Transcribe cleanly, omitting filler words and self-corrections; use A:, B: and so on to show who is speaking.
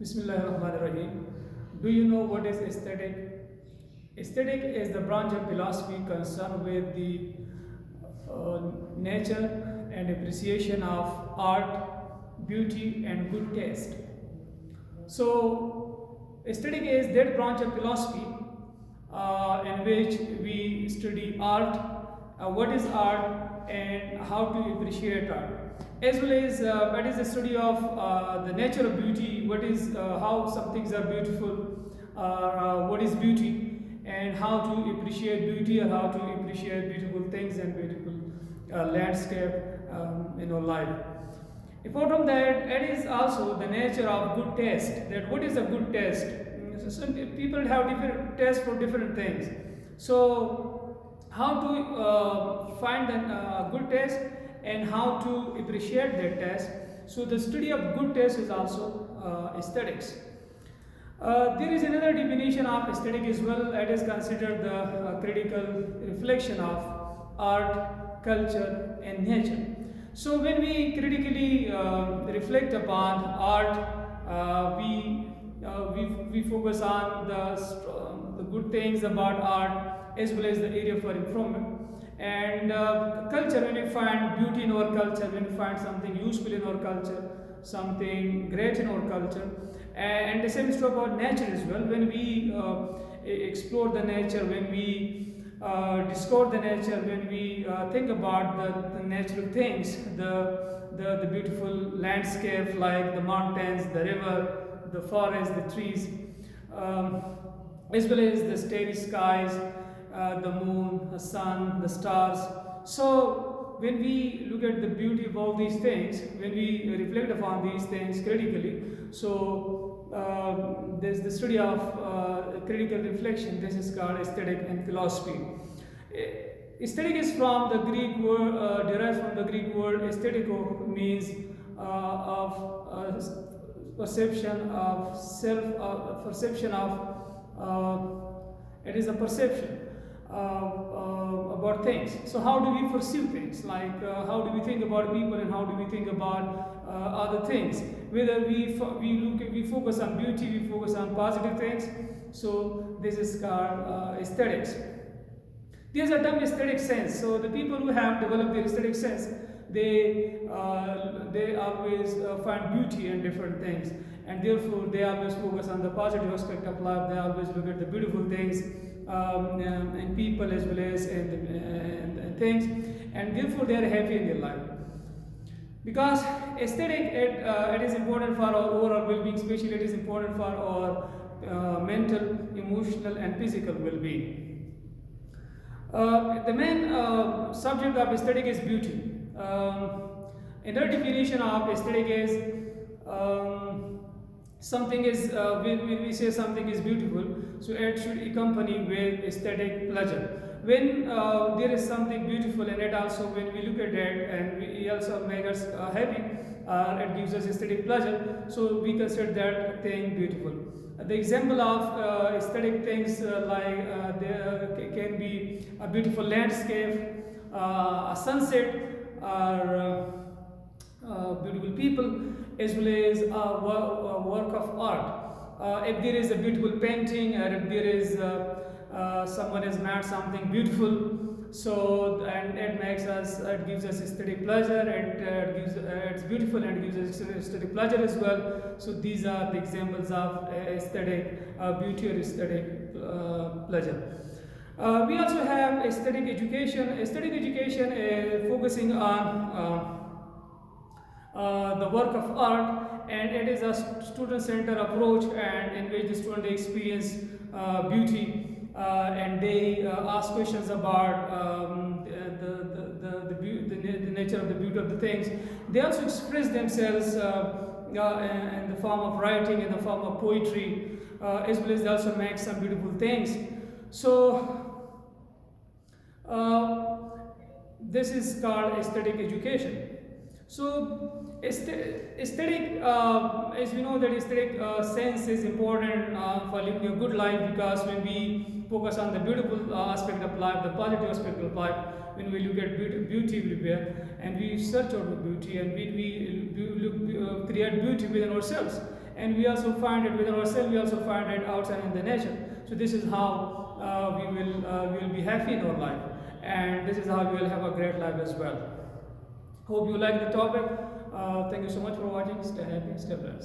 A: Bismillahirrahmanirrahim. Do you know what is aesthetic? Aesthetic is the branch of philosophy concerned with the nature and appreciation of art, beauty, and good taste. So, aesthetic is that branch of philosophy in which we study art, what is art, and how to appreciate art, as well as what is the study of the nature of beauty, what is how some things are beautiful, what is beauty, and how to appreciate beauty, or how to appreciate beautiful things and beautiful landscape in our life. Apart from that, it is also the nature of good taste. That what is a good taste? So some people have different tastes for different things. So, how to find a good taste and how to appreciate that taste? So, the study of good taste is also aesthetics. There is another definition of aesthetic as well. It is considered the critical reflection of art, culture, and nature. So when we critically reflect upon art, we focus on the good things about art as well as the area for improvement. And culture, when we find beauty in our culture, when we find something useful in our culture, something great in our culture, and the same is true about nature as well. When we explore the nature, when we discover the nature, when we think about the natural things, the beautiful landscape like the mountains, the river, the forest, the trees, as well as the starry skies, the moon, the sun, the stars. So when we look at the beauty of all these things, when we reflect upon these things critically, so there's the study of critical reflection. This is called aesthetic and philosophy. Aesthetic is from the Greek word, derives from the Greek word aesthetikos, means of perception of self, perception of, it is a perception about things. So how do we perceive things? Like how do we think about people and how do we think about other things? Whether we focus on beauty, we focus on positive things. So this is called aesthetics. There's a term aesthetic sense. So the people who have developed their aesthetic sense, they always find beauty in different things, and therefore they always focus on the positive aspect of life. They always look at the beautiful things in people as well as in things, and therefore they are happy in their life. Because aesthetic, it is important for our overall well-being, especially it is important for our mental, emotional, and physical well-being. The main subject of aesthetic is beauty. Another definition of aesthetic is something is when we say something is beautiful, so it should accompany with aesthetic pleasure. When there is something beautiful, and it also when we look at it and we also make us happy, it gives us aesthetic pleasure. So we consider that thing beautiful. The example of aesthetic things there can be a beautiful landscape, a sunset, or beautiful people, as well as a work of art. If there is a beautiful painting, or if there is someone has made something beautiful, so and it makes us, it gives us aesthetic pleasure, it's beautiful and gives us aesthetic pleasure as well. So these are the examples of aesthetic beauty or aesthetic pleasure. We also have aesthetic education. Aesthetic education is focusing on the work of art, and it is a student-centered approach, and in which the student experience beauty, and they ask questions about the nature of the beauty of the things. They also express themselves in the form of writing, in the form of poetry, as well as they also make some beautiful things. So this is called aesthetic education. So aesthetic, as we know that aesthetic sense is important for living a good life, because when we focus on the beautiful aspect of life, the positive aspect of life, when we look at beauty everywhere and we search out for beauty, and we create beauty within ourselves, and we also find it within ourselves, we also find it outside in the nature. So this is how we will be happy in our life, and this is how we will have a great life as well. Hope you like the topic. Thank you so much for watching. Stay happy, stay blessed.